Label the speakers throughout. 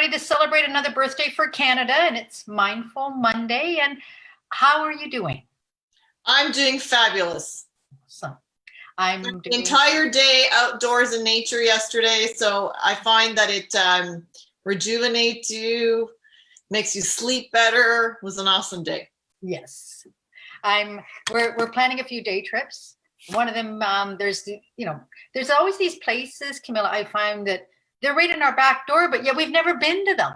Speaker 1: ready to celebrate another birthday for Canada, and it's Mindful Monday. And how are you doing?
Speaker 2: I'm doing fabulous.
Speaker 1: So I'm
Speaker 2: The
Speaker 1: doing
Speaker 2: entire day outdoors in nature yesterday, so I find that it rejuvenates you, makes you sleep better. It was an awesome day.
Speaker 1: yes. We're planning a few day trips. One of them, there's always these places, Camilla, I find that they're right in our back door, but yet we've never been to them.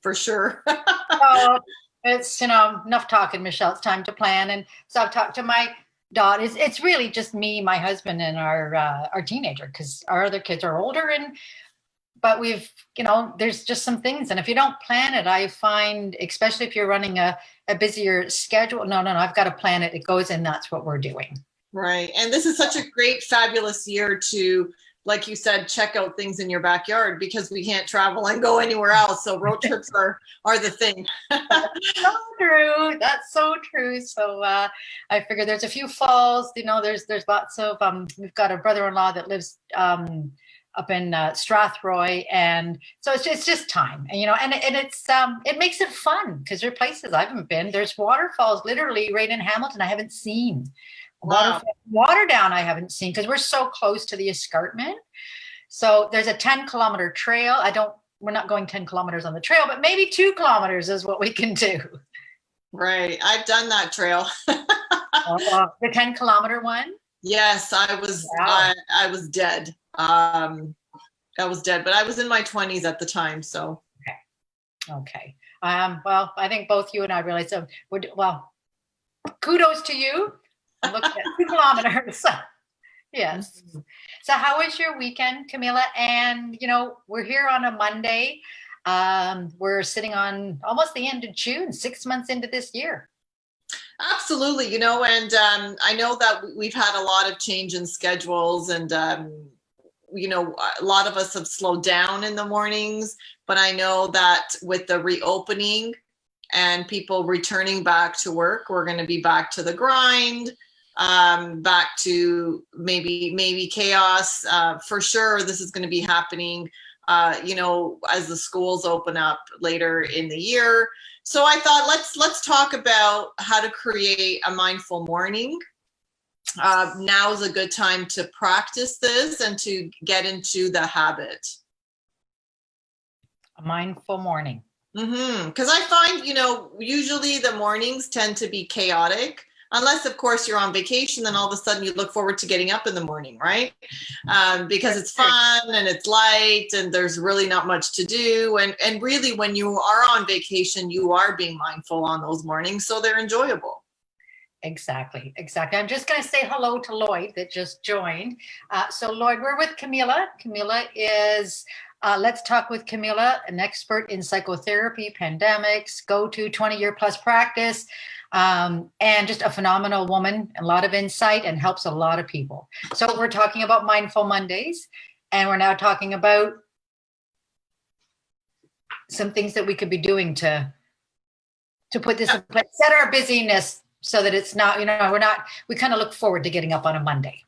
Speaker 2: For sure.
Speaker 1: So it's, enough talking, Michelle. It's time to plan. And so I've talked to my daughter. It's really just me, my husband, and our teenager, because our other kids are older. But there's just some things. And if you don't plan it, I find, especially if you're running a busier schedule, no, I've got to plan it. It goes in, that's what we're doing.
Speaker 2: Right. And this is such a great, fabulous year to, like you said, check out things in your backyard because we can't travel and go anywhere else. So road trips are the thing.
Speaker 1: So true. That's so true. So I figure there's a few falls, there's lots of, we've got a brother-in-law that lives up in Strathroy, and so it's just time, and it's it makes it fun because there are places I haven't been. There's waterfalls literally right in Hamilton I haven't seen.
Speaker 2: Wow.
Speaker 1: Water down I haven't seen because we're so close to the escarpment. So there's a 10-kilometer trail. We're not going 10 kilometers on the trail, but maybe 2 kilometers is what we can do.
Speaker 2: Right. I've done that trail.
Speaker 1: The 10-kilometer one?
Speaker 2: Yes, I was.
Speaker 1: Wow.
Speaker 2: I was dead. I was dead, but I was in my 20s at the time. So.
Speaker 1: Okay. Well, I think both you and I realized. Kudos to you. I'm looking at 2 kilometers. Yes. So how was your weekend, Camilla? And, we're here on a Monday. We're sitting on almost the end of June, 6 months into this year.
Speaker 2: Absolutely. And I know that we've had a lot of change in schedules and, a lot of us have slowed down in the mornings, but I know that with the reopening and people returning back to work, we're going to be back to the grind. Back to maybe chaos. For sure, this is going to be happening, as the schools open up later in the year. So I thought let's talk about how to create a mindful morning. Now is a good time to practice this and to get into the habit.
Speaker 1: A mindful morning.
Speaker 2: Because I find, usually the mornings tend to be chaotic. Unless, of course, you're on vacation, then all of a sudden you look forward to getting up in the morning, right? Because it's fun and it's light and there's really not much to do. And really, when you are on vacation, you are being mindful on those mornings, so they're enjoyable.
Speaker 1: Exactly. I'm just going to say hello to Lloyd that just joined. So Lloyd, we're with Camilla. Camilla is, let's talk with Camilla, an expert in psychotherapy, pandemics, go-to 20-year plus practice. And just a phenomenal woman, a lot of insight, and helps a lot of people. So we're talking about Mindful Mondays, and we're now talking about some things that we could be doing to put this in place, set our busyness so that it's not, we kind of look forward to getting up on a Monday.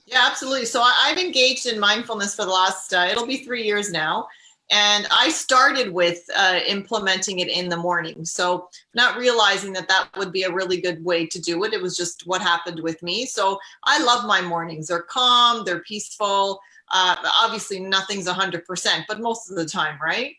Speaker 2: Yeah, absolutely. So I've engaged in mindfulness for the last, it'll be 3 years now. And I started with implementing it in the morning. So not realizing that would be a really good way to do it. It was just what happened with me. So I love my mornings. They're calm, they're peaceful. Obviously nothing's 100%, but most of the time, right?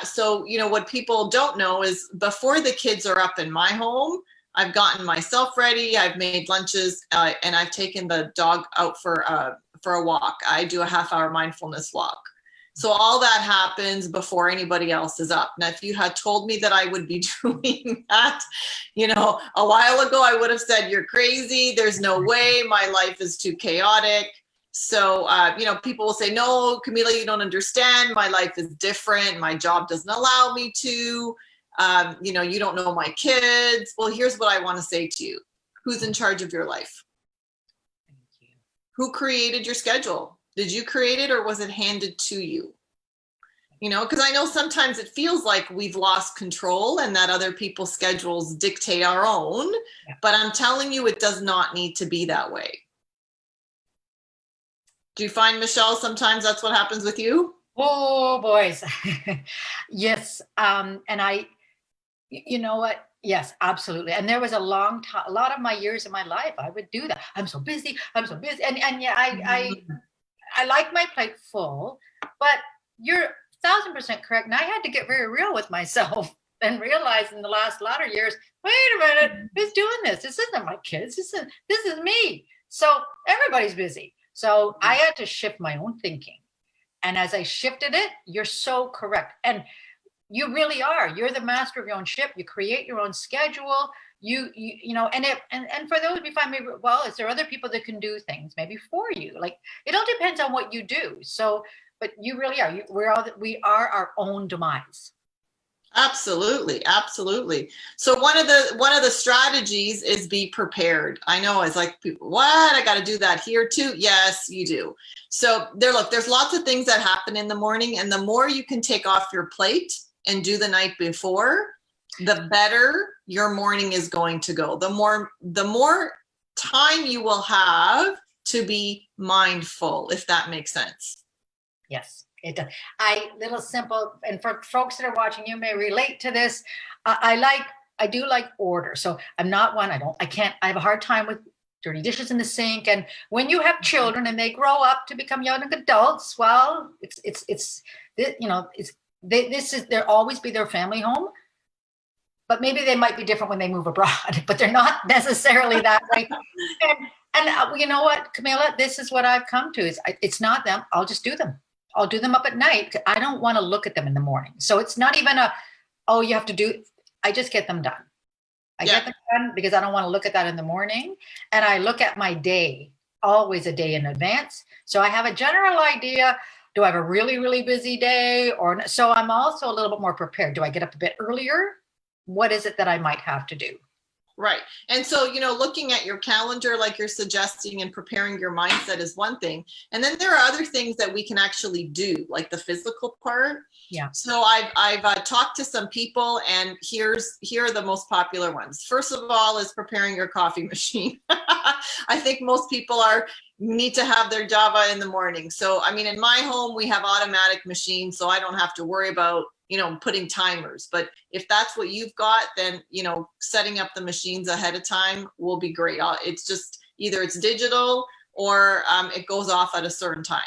Speaker 2: So, what people don't know is before the kids are up in my home, I've gotten myself ready. I've made lunches and I've taken the dog out for a walk. I do a half-hour mindfulness walk. So all that happens before anybody else is up. Now, if you had told me that I would be doing that, a while ago, I would have said, you're crazy. There's no way. My life is too chaotic. So, people will say, no, Camilla, you don't understand. My life is different. My job doesn't allow me to. You don't know my kids. Well, here's what I want to say to you. Who's in charge of your life?
Speaker 1: Thank you.
Speaker 2: Who created your schedule? Did you create it or was it handed to you? Because I know sometimes it feels like we've lost control and that other people's schedules dictate our own, but I'm telling you, it does not need to be that way. Do you find, Michelle, sometimes that's what happens with you?
Speaker 1: Oh, boys. Yes. And you know what? Yes, absolutely. And there was a long time, a lot of my years of my life, I would do that. I'm so busy. I'm so busy. And yeah, I like my plate full, but you're 1,000% correct. And I had to get very real with myself and realize in the last latter years, wait a minute, who's doing this? This isn't my kids. This is me. So everybody's busy. So I had to shift my own thinking. And as I shifted it, you're so correct. And you really are. You're the master of your own ship. You create your own schedule. You know, and for those we find maybe, well, is there other people that can do things maybe for you? Like it all depends on what you do. So, but you really are. We are our own demise.
Speaker 2: Absolutely, absolutely. So one of the strategies is be prepared. I know it's like people, what? I got to do that here too. Yes, you do. So there's lots of things that happen in the morning, and the more you can take off your plate and do the night before, the better your morning is going to go. The more time you will have to be mindful, if that makes sense.
Speaker 1: Yes, it does. Little simple, and for folks that are watching, you may relate to this. I do like order. So I'm not one, I have a hard time with dirty dishes in the sink. And when you have children and they grow up to become young adults, well, they'll always be their family home. But maybe they might be different when they move abroad, but they're not necessarily that way. And you know what, Camilla, this is what I've come to is it's not them. I'll just do them. I'll do them up at night. I don't want to look at them in the morning. So it's not even oh, you have to do, I just get them done. I get them done because I don't want to look at that in the morning. And I look at my day, always a day in advance. So I have a general idea. Do I have a really, really busy day? So I'm also a little bit more prepared. Do I get up a bit earlier? What is it that I might have to do?
Speaker 2: Right. And so, looking at your calendar, like you're suggesting, and preparing your mindset is one thing. And then there are other things that we can actually do, like the physical part.
Speaker 1: Yeah.
Speaker 2: So I've talked to some people, and here are the most popular ones. First of all is preparing your coffee machine. I think most people need to have their Java in the morning. So, I mean, in my home, we have automatic machines, so I don't have to worry about putting timers. But if that's what you've got, then, setting up the machines ahead of time will be great. It's just either it's digital or it goes off at a certain time.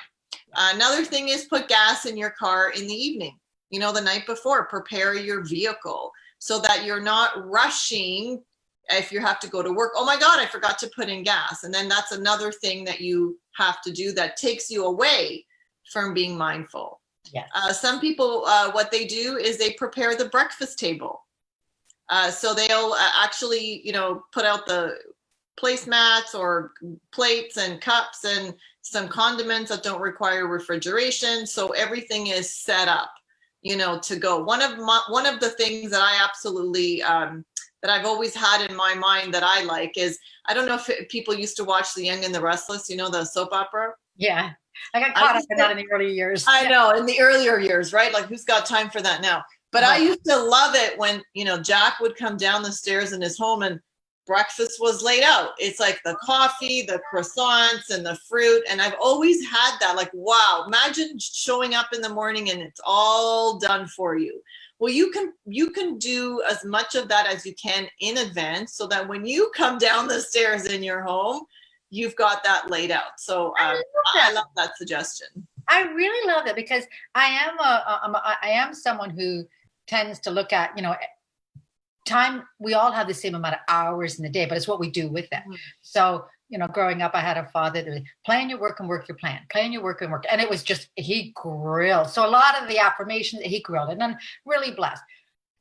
Speaker 2: Another thing is put gas in your car in the evening, the night before. Prepare your vehicle so that you're not rushing if you have to go to work. Oh my God, I forgot to put in gas. And then that's another thing that you have to do that takes you away from being mindful.
Speaker 1: Yes.
Speaker 2: Some people, what they do is they prepare the breakfast table. So they'll actually, put out the placemats or plates and cups and some condiments that don't require refrigeration. So everything is set up, to go. One of the things that I absolutely, that I've always had in my mind that I like is, I don't know if people used to watch The Young and the Restless, the soap opera.
Speaker 1: Yeah. I got caught up in that in the early years.
Speaker 2: I know, in the earlier years, right? Like, who's got time for that now? But I used to love it when, Jack would come down the stairs in his home and breakfast was laid out. It's like the coffee, the croissants, and the fruit. And I've always had that, like, wow, imagine showing up in the morning and it's all done for you. Well, you can do as much of that as you can in advance so that when you come down the stairs in your home, you've got that laid out. So I love that suggestion.
Speaker 1: I really love that because I am someone who tends to look at, time. We all have the same amount of hours in the day, but it's what we do with them. Mm-hmm. So, growing up, I had a father that was plan your work and work your plan, plan your work and work. And it was just, he grilled. So a lot of the affirmations that he grilled, and I'm really blessed.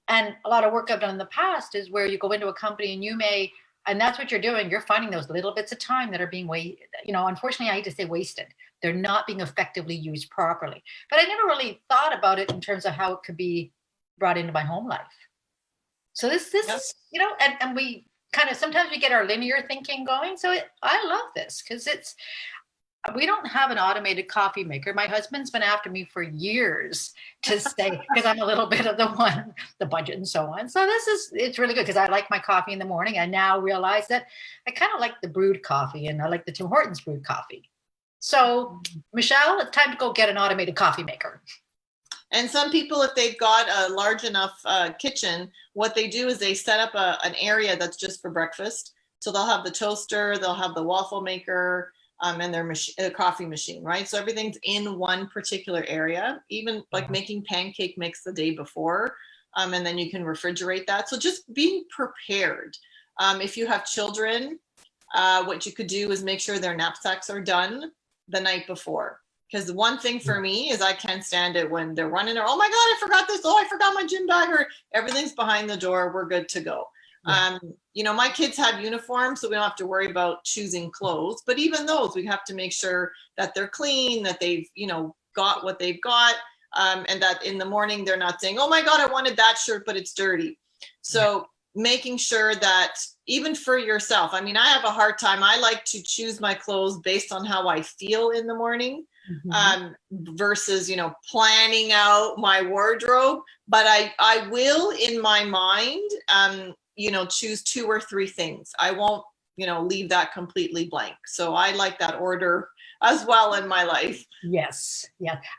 Speaker 1: And a lot of work I've done in the past is where you go into a company and and that's what you're doing. You're finding those little bits of time that are being unfortunately, I hate to say wasted. They're not being effectively used properly. But I never really thought about it in terms of how it could be brought into my home life. So this is, and we kind of, sometimes we get our linear thinking going. So I love this because we don't have an automated coffee maker. My husband's been after me for years to say, because I'm a little bit of the budget and so on. So it's really good because I like my coffee in the morning. I now realize that I kind of like the brewed coffee and I like the Tim Hortons brewed coffee. So, Michelle, it's time to go get an automated coffee maker.
Speaker 2: And some people, if they've got a large enough kitchen, what they do is they set up an area that's just for breakfast. So they'll have the toaster, they'll have the waffle maker, and their coffee machine, right? So everything's in one particular area, even like making pancake mix the day before. And then you can refrigerate that. So just being prepared. If you have children, what you could do is make sure their knapsacks are done the night before. Because the one thing for me is I can't stand it when they're running there. Oh my God, I forgot this. Oh, I forgot my gym bag. Or everything's behind the door. We're good to go. Yeah. My kids have uniforms, so we don't have to worry about choosing clothes. But even those, we have to make sure that they're clean, that they've, got what they've got, and that in the morning they're not saying, oh my God, I wanted that shirt, but it's dirty. So making sure that even for yourself, I have a hard time. I like to choose my clothes based on how I feel in the morning. Versus, planning out my wardrobe. But I will in my mind, choose 2 or 3 things. I won't, leave that completely blank. So I like that order as well in my life.
Speaker 1: Yes.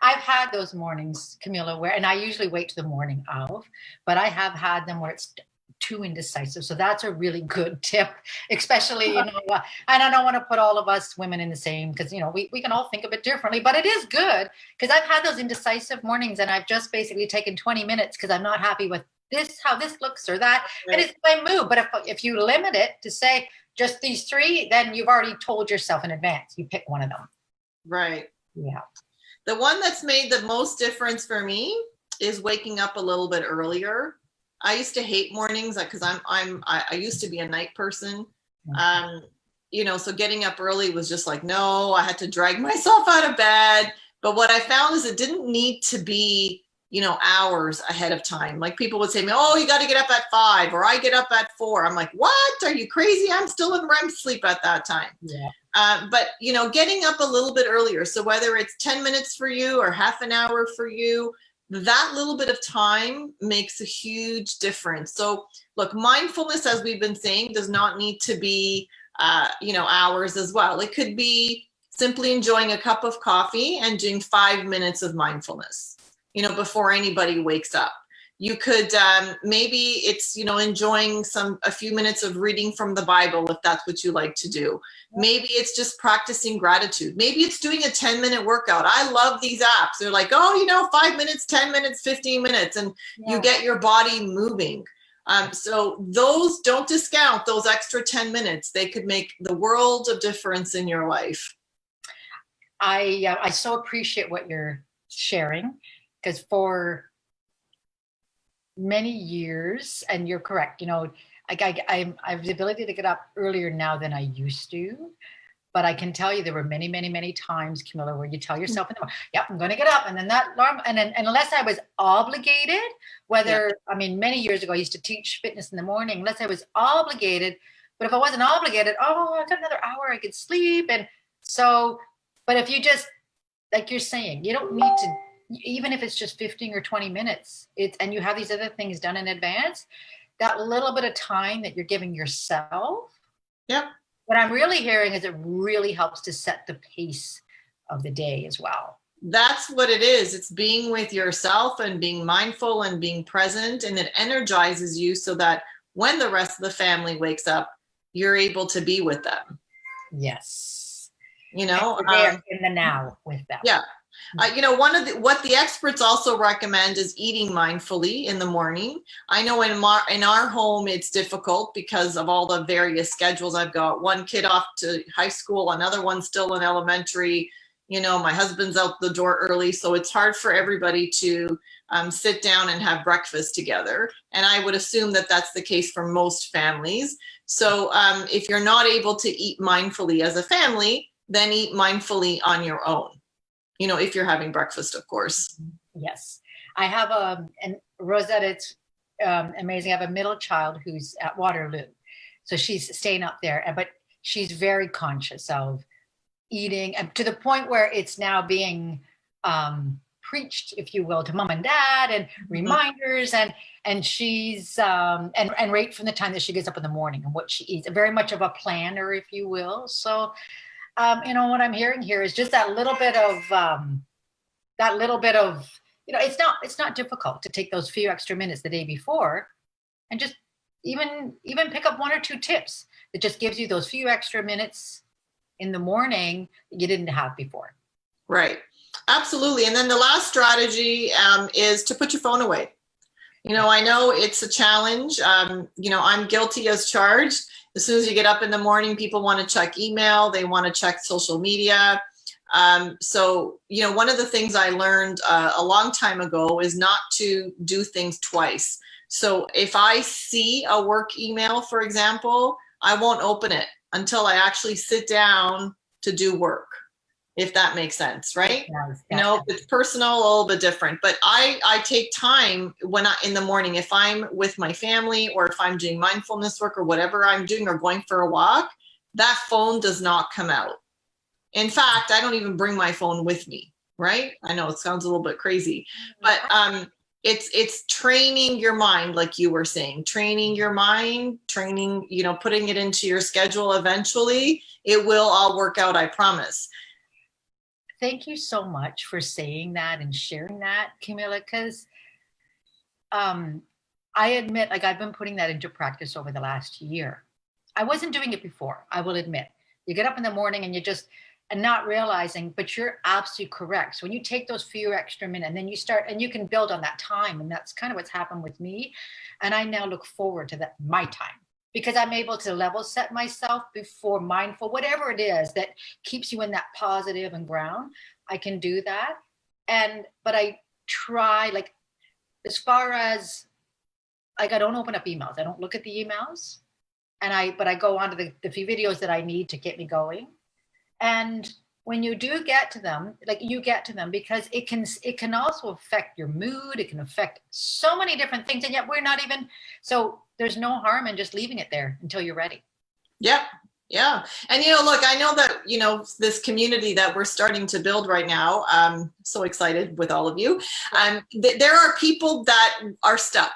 Speaker 1: I've had those mornings, Camilla, and I usually wait to the morning of, but I have had them where it's too indecisive. So that's a really good tip, especially, and I don't want to put all of us women in the same, because, we can all think of it differently, but it is good because I've had those indecisive mornings and I've just basically taken 20 minutes because I'm not happy with this, how this looks or that. Right. And it's my mood. But if you limit it to say just these 3, then you've already told yourself in advance, you pick one of them.
Speaker 2: Right.
Speaker 1: Yeah.
Speaker 2: The one that's made the most difference for me is waking up a little bit earlier. I used to hate mornings because I used to be a night person. So getting up early was just like, no, I had to drag myself out of bed. But what I found is it didn't need to be, hours ahead of time. Like people would say to me, oh, you got to get up at 5 or I get up at 4. I'm like, what? Are you crazy? I'm still in REM sleep at that time. Yeah. But, getting up a little bit earlier. So whether it's 10 minutes for you or half an hour for you, that little bit of time makes a huge difference. So look, mindfulness, as we've been saying, does not need to be, hours as well. It could be simply enjoying a cup of coffee and doing 5 minutes of mindfulness, before anybody wakes up. You could, maybe it's, enjoying a few minutes of reading from the Bible, if that's what you like to do. Maybe it's just practicing gratitude. Maybe it's doing a 10-minute workout. I love these apps. They're like, 5 minutes, 10 minutes, 15 minutes, and you get your body moving. So those, don't discount those extra 10 minutes. They could make the world of difference in your life.
Speaker 1: I so appreciate what you're sharing, because for many years, and you're correct, I have the ability to get up earlier now than I used to, but I can tell you there were many, many, many times, Camilla, where you tell yourself in the morning, yep, I'm going to get up, and then that alarm, and unless I was obligated, many years ago I used to teach fitness in the morning, unless I was obligated, but if I wasn't obligated, I got another hour I could sleep, and so, but if you just, like you're saying, you don't need to, even if it's just 15 or 20 minutes, and you have these other things done in advance, that little bit of time that you're giving yourself.
Speaker 2: Yep.
Speaker 1: What I'm really hearing is it really helps to set the pace of the day as well.
Speaker 2: That's what it is. It's being with yourself and being mindful and being present, and it energizes you so that when the rest of the family wakes up, you're able to be with them.
Speaker 1: Yes.
Speaker 2: In
Speaker 1: the now with them.
Speaker 2: Yeah. What the experts also recommend is eating mindfully in the morning. I know in our home, it's difficult because of all the various schedules. I've got one kid off to high school, another one still in elementary. My husband's out the door early. So it's hard for everybody to sit down and have breakfast together. And I would assume that that's the case for most families. So if you're not able to eat mindfully as a family, then eat mindfully on your own. If you're having breakfast, of course.
Speaker 1: Yes. I have and Rosetta, it's amazing. I have a middle child who's at Waterloo. So she's staying up there, but she's very conscious of eating, and to the point where it's now being preached, if you will, to mom and dad, and reminders, and she's and right from the time that she gets up in the morning and what she eats, very much of a planner, if you will. So What I'm hearing here is just that little bit of, it's not difficult to take those few extra minutes the day before and just even pick up one or two tips that just gives you those few extra minutes in the morning that you didn't have before.
Speaker 2: Right. Absolutely. And then the last strategy is to put your phone away. I know it's a challenge. I'm guilty as charged. As soon as you get up in the morning, people want to check email. They want to check social media. So, one of the things I learned a long time ago is not to do things twice. So if I see a work email, for example, I won't open it until I actually sit down to do work, if that makes sense, right?
Speaker 1: Yes,
Speaker 2: If it's personal, a little bit different. But I take time in the morning, if I'm with my family or if I'm doing mindfulness work or whatever I'm doing or going for a walk, that phone does not come out. In fact, I don't even bring my phone with me, right? I know it sounds a little bit crazy, but it's training your mind, like you were saying, training your mind, putting it into your schedule. Eventually, it will all work out, I promise.
Speaker 1: Thank you so much for saying that and sharing that, Camilla, because I admit, I've been putting that into practice over the last year. I wasn't doing it before, I will admit. You get up in the morning and not realizing, but you're absolutely correct. So when you take those few extra minutes and then you start, and you can build on that time, and that's kind of what's happened with me. And I now look forward to my time, because I'm able to level set myself before mindful, whatever it is that keeps you in that positive and ground. I can do that. But I try, as far as, I don't open up emails. I don't look at the emails. But I go on to the few videos that I need to get me going. And when you do get to them, you get to them because it can also affect your mood. It can affect so many different things. And yet we're not even, so there's no harm in just leaving it there until you're ready.
Speaker 2: Yep. Yeah. And, look, I know that, this community that we're starting to build right now, I'm so excited with all of you. There are people that are stuck.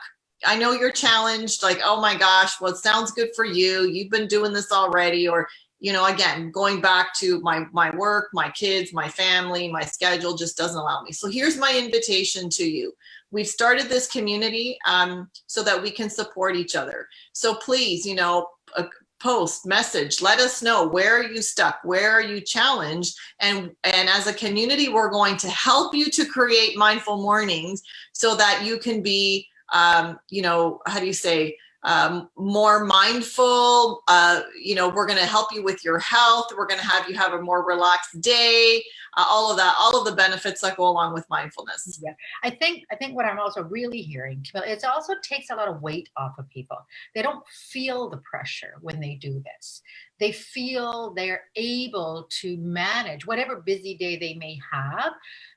Speaker 2: I know you're challenged, oh my gosh, well, it sounds good for you. You've been doing this already. Or, again, going back to my work, my kids, my family, my schedule just doesn't allow me. So here's my invitation to you. We've started this community so that we can support each other. So please, post, message, let us know, where are you stuck? Where are you challenged? And as a community, we're going to help you to create mindful mornings so that you can be, how do you say, more mindful. We're going to help you with your health. We're going to have you have a more relaxed day, all of that, all of the benefits that go along with mindfulness.
Speaker 1: Yeah. I think what I'm also really hearing, Camilla, it also takes a lot of weight off of people. They don't feel the pressure when they do this. They feel they're able to manage whatever busy day they may have,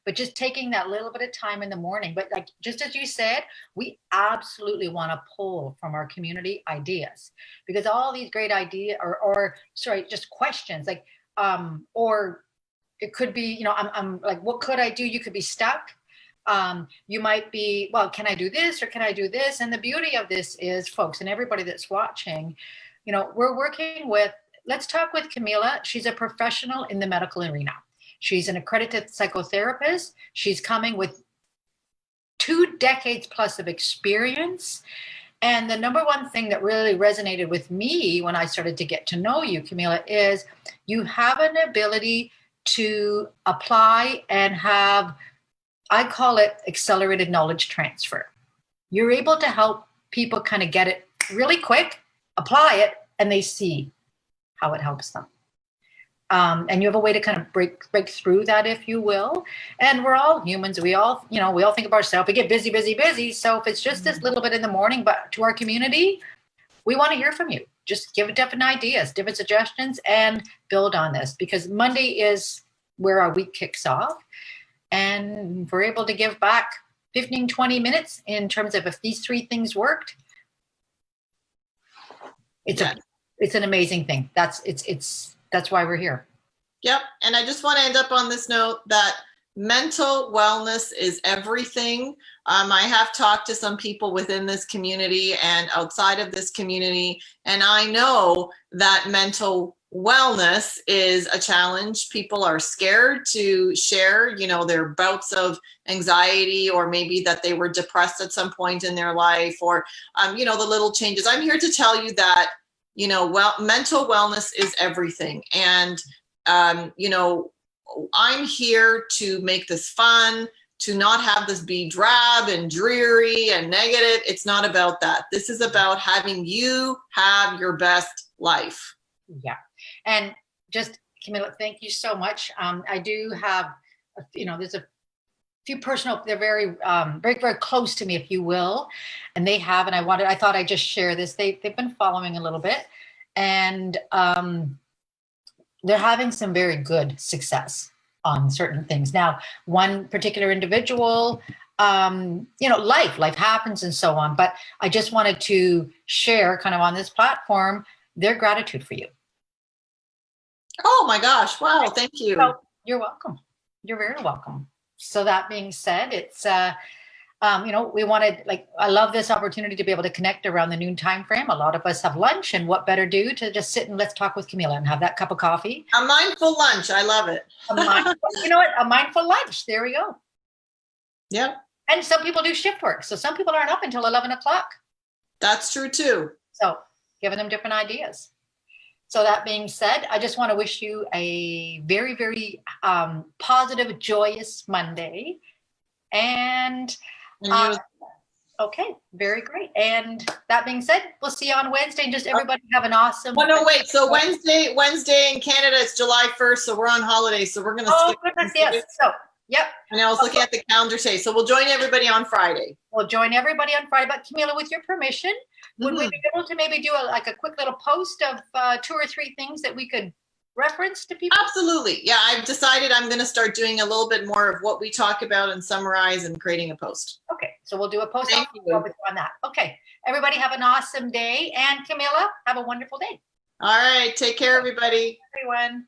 Speaker 1: but just taking that little bit of time in the morning. But just as you said, we absolutely want to pull from our community ideas, because all these great ideas just questions or it could be, I'm like, what could I do? You could be stuck. You might be, well, can I do this or can I do this? And the beauty of this is, folks, and everybody that's watching, we're working with, let's talk with Camilla. She's a professional in the medical arena. She's an accredited psychotherapist. She's coming with 2 decades plus of experience. And the number one thing that really resonated with me when I started to get to know you, Camilla, is you have an ability to apply and have, I call it accelerated knowledge transfer. You're able to help people kind of get it really quick, apply it, and they see how it helps them. And you have a way to kind of break through that, if you will. And we're all humans. We all think of ourselves. We get busy, busy, busy. So if it's just this little bit in the morning, but to our community, we want to hear from you. Just give different ideas, different suggestions, and build on this, because Monday is where our week kicks off. And if we're able to give back 15, 20 minutes in terms of if these 3 things worked, it's an amazing thing. That's why we're here.
Speaker 2: Yep. And I just want to end up on this note that mental wellness is everything. I have talked to some people within this community and outside of this community, and I know that mental wellness is a challenge. People are scared to share, their bouts of anxiety, or maybe that they were depressed at some point in their life, or, the little changes. I'm here to tell you that, mental wellness is everything. And, I'm here to make this fun, to not have this be drab and dreary and negative. It's not about that. This is about having you have your best life.
Speaker 1: Yeah. And just, Camilla, thank you so much. I do have, there's a few personal, they're very, very, very close to me, if you will. And they have, and I thought I'd just share this. They've been following a little bit, and they're having some very good success on certain things. Now, one particular individual, life happens and so on, but I just wanted to share kind of on this platform their gratitude for you.
Speaker 2: Oh my gosh. Wow. Thank you.
Speaker 1: So, you're welcome. You're very welcome. So that being said, it's, we wanted, I love this opportunity to be able to connect around the noon time frame. A lot of us have lunch, and what better do to just sit and let's talk with Camilla and have that cup of coffee.
Speaker 2: A mindful lunch. I love it.
Speaker 1: A mindful lunch. There we go.
Speaker 2: Yeah.
Speaker 1: And some people do shift work. So some people aren't up until 11 o'clock.
Speaker 2: That's true too.
Speaker 1: So giving them different ideas. So that being said, I just want to wish you a very, very positive, joyous Monday. And okay, very great. And that being said, we'll see you on Wednesday. And just everybody have an awesome.
Speaker 2: Oh no, wait. So Wednesday in Canada, it's July 1st. So we're on holiday. So we're gonna.
Speaker 1: Oh goodness, yes. So yep.
Speaker 2: And I was looking at the calendar today. So we'll join everybody on Friday.
Speaker 1: We'll join everybody on Friday. But Camilla, with your permission, would we be able to maybe do a quick little post of 2 or 3 things that we could reference to people?
Speaker 2: Absolutely. Yeah, I've decided I'm going to start doing a little bit more of what we talk about and summarize and creating a post.
Speaker 1: Okay, so we'll do a post
Speaker 2: Thank you.
Speaker 1: on that. Okay, everybody have an awesome day. And Camilla, have a wonderful day.
Speaker 2: All right. Take care, everybody.
Speaker 1: Everyone.